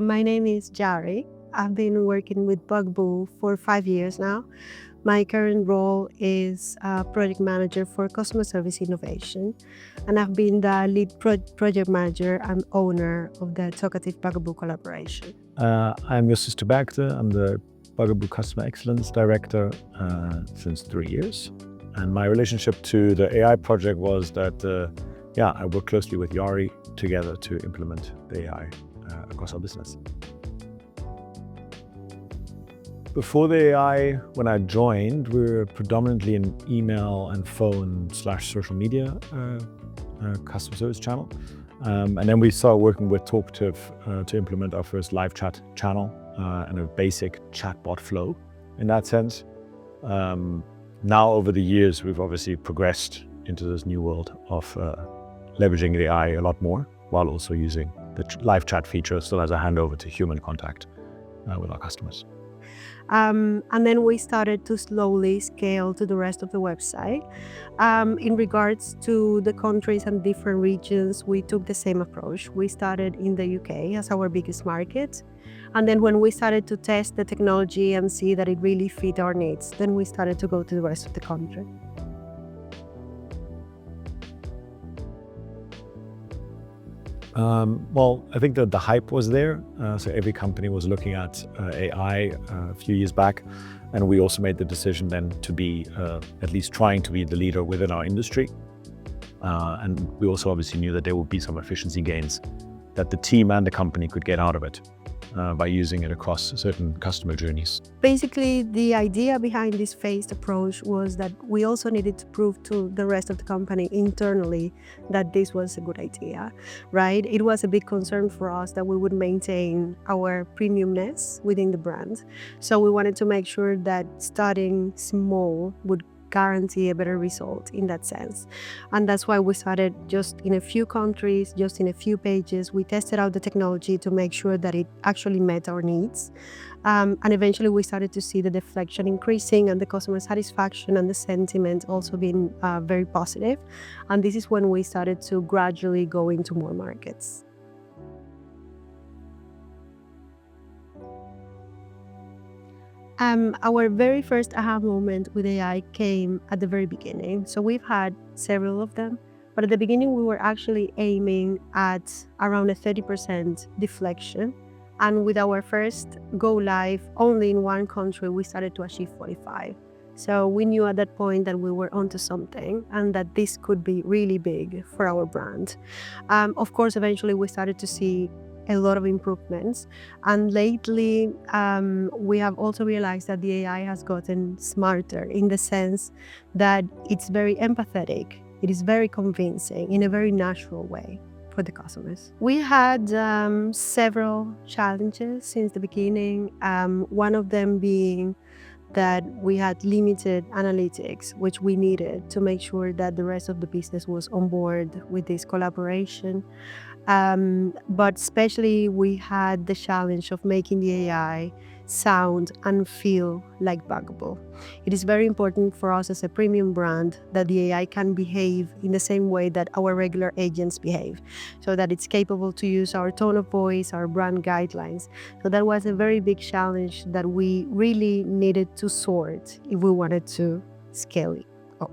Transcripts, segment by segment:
My name is Yary. I've been working with Bugaboo for 5 years now. My current role is project manager for customer service innovation, and I've been the lead project manager and owner of the Talkative Bugaboo collaboration. I'm Justus Tobergte. I'm the Bugaboo Customer Excellence Director since 3 years. And my relationship to the AI project was that, I work closely with Yary together to implement the AI across our business. Before the AI, when I joined, we were predominantly an email and phone/social media customer service channel. And then we started working with Talkative to implement our first live chat channel and a basic chatbot flow. In that sense, now over the years, we've obviously progressed into this new world of leveraging the AI a lot more, while also using the live chat feature still as a handover to human contact with our customers. And then we started to slowly scale to the rest of the website. In regards to the countries and different regions, we took the same approach. We started in the UK as our biggest market. And then when we started to test the technology and see that it really fit our needs, then we started to go to the rest of the country. I think that the hype was there. So every company was looking at AI a few years back. And we also made the decision then to be at least trying to be the leader within our industry. And we also obviously knew that there would be some efficiency gains that the team and the company could get out of it by using it across certain customer journeys. Basically, the idea behind this phased approach was that we also needed to prove to the rest of the company internally that this was a good idea, right? It was a big concern for us that we would maintain our premiumness within the brand. So we wanted to make sure that starting small would guarantee a better result in that sense. And that's why we started just in a few countries, just in a few pages. We tested out the technology to make sure that it actually met our needs. And eventually we started to see the deflection increasing and the customer satisfaction and the sentiment also being very positive. And this is when we started to gradually go into more markets. Our very first aha moment with AI came at the very beginning. So we've had several of them, but at the beginning we were actually aiming at around a 30% deflection. And with our first go live only in one country, we started to achieve 45. So we knew at that point that we were onto something and that this could be really big for our brand. Of course, eventually we started to see a lot of improvements. And lately, we have also realized that the AI has gotten smarter in the sense that it's very empathetic. It is very convincing in a very natural way for the customers. We had several challenges since the beginning. One of them being that we had limited analytics, which we needed to make sure that the rest of the business was on board with this collaboration. But especially we had the challenge of making the AI sound and feel like Bugaboo. It is very important for us as a premium brand that the AI can behave in the same way that our regular agents behave, so that it's capable to use our tone of voice, our brand guidelines. So that was a very big challenge that we really needed to sort if we wanted to scale it up.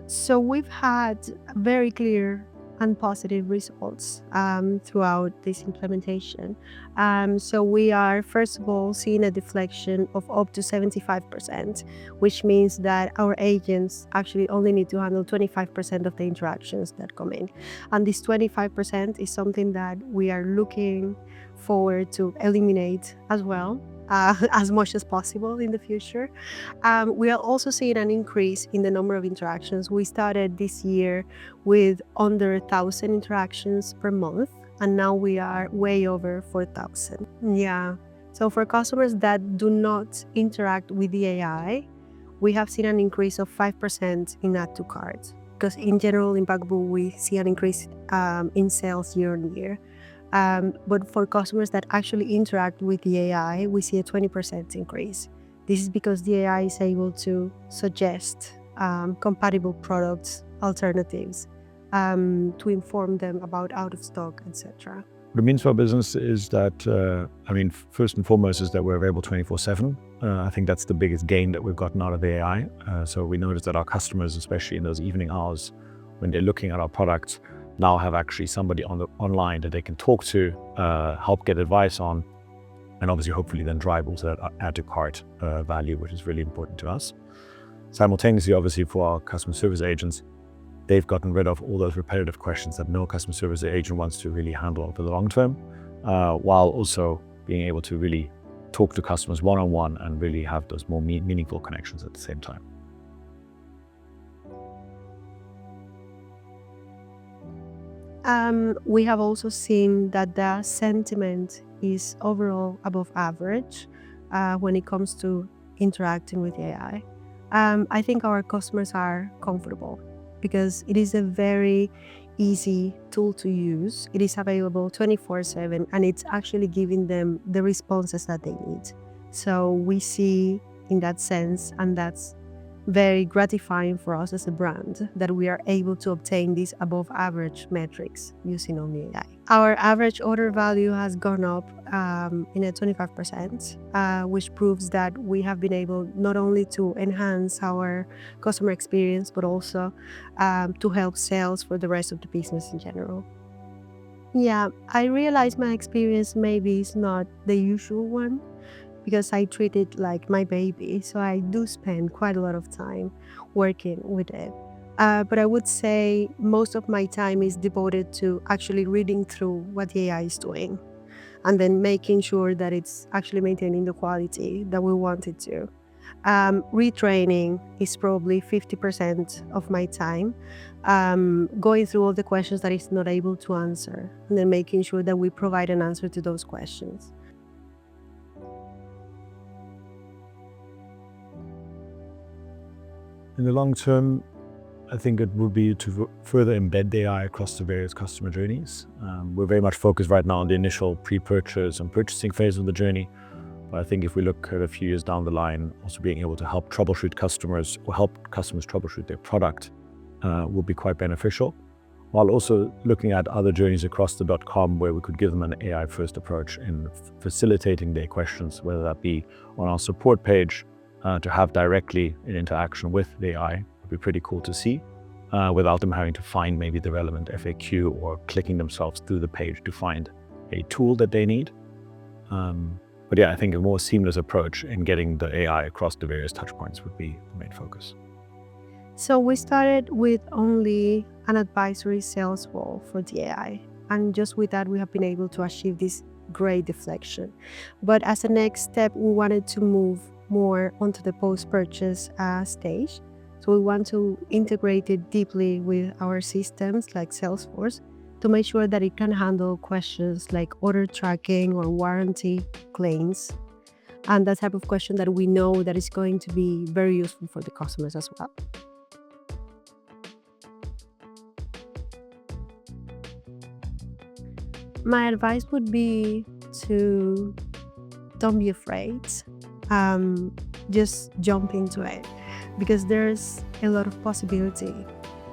So we've had very clear and positive results throughout this implementation. So we are, first of all, seeing a deflection of up to 75%, which means that our agents actually only need to handle 25% of the interactions that come in. And this 25% is something that we are looking forward to eliminate as well. As much as possible in the future. We are also seeing an increase in the number of interactions. We started this year with under 1,000 interactions per month, and now we are way over 4,000. Yeah. So for customers that do not interact with the AI, we have seen an increase of 5% in add to carts. Because in general, in Bugaboo, we see an increase in sales year on year. But for customers that actually interact with the AI, we see a 20% increase. This is because the AI is able to suggest compatible products, alternatives, to inform them about out of stock, etc. What it means for our business is that, first and foremost is that we're available 24/7. I think that's the biggest gain that we've gotten out of the AI. So we noticed that our customers, especially in those evening hours, when they're looking at our products, now have actually somebody online that they can talk to, help get advice on, and obviously hopefully then drive also that add to cart value, which is really important to us. Simultaneously, obviously for our customer service agents, they've gotten rid of all those repetitive questions that no customer service agent wants to really handle over the long term, while also being able to really talk to customers one-on-one and really have those more meaningful connections at the same time. We have also seen that the sentiment is overall above average when it comes to interacting with AI. I think our customers are comfortable because it is a very easy tool to use. It is available 24/7 and it's actually giving them the responses that they need. So we see in that sense, and that's very gratifying for us as a brand, that we are able to obtain these above average metrics using only AI. Our average order value has gone up in a 25%, which proves that we have been able not only to enhance our customer experience, but also to help sales for the rest of the business in general. Yeah, I realize my experience maybe is not the usual one, because I treat it like my baby. So I do spend quite a lot of time working with it. But I would say most of my time is devoted to actually reading through what the AI is doing and then making sure that it's actually maintaining the quality that we want it to. Retraining is probably 50% of my time, going through all the questions that it's not able to answer and then making sure that we provide an answer to those questions. In the long term, I think it would be to further embed the AI across the various customer journeys. We're very much focused right now on the initial pre-purchase and purchasing phase of the journey. But I think if we look at a few years down the line, also being able to help troubleshoot customers or help customers troubleshoot their product will be quite beneficial. While also looking at other journeys across the .com where we could give them an AI-first approach in facilitating their questions, whether that be on our support page, to have directly an interaction with the AI would be pretty cool to see, without them having to find maybe the relevant FAQ or clicking themselves through the page to find a tool that they need. But yeah, I think a more seamless approach in getting the AI across the various touchpoints would be the main focus. So we started with only an advisory sales role for the AI. And just with that, we have been able to achieve this great deflection. But as a next step, we wanted to move more onto the post-purchase stage. So we want to integrate it deeply with our systems like Salesforce to make sure that it can handle questions like order tracking or warranty claims, and that type of question that we know that is going to be very useful for the customers as well. My advice would be to don't be afraid. Just jump into it, because there's a lot of possibility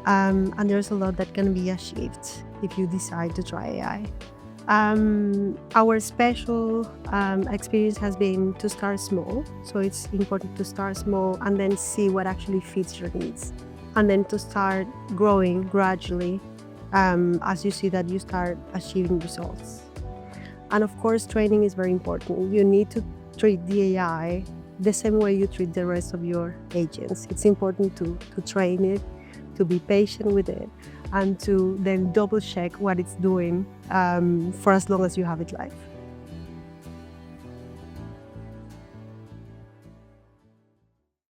and there's a lot that can be achieved if you decide to try AI. Our special experience has been to start small. So it's important to start small and then see what actually fits your needs, and then to start growing gradually as you see that you start achieving results. And of course, training is very important. You need to treat the AI the same way you treat the rest of your agents. It's important to train it, to be patient with it, and to then double check what it's doing for as long as you have it live.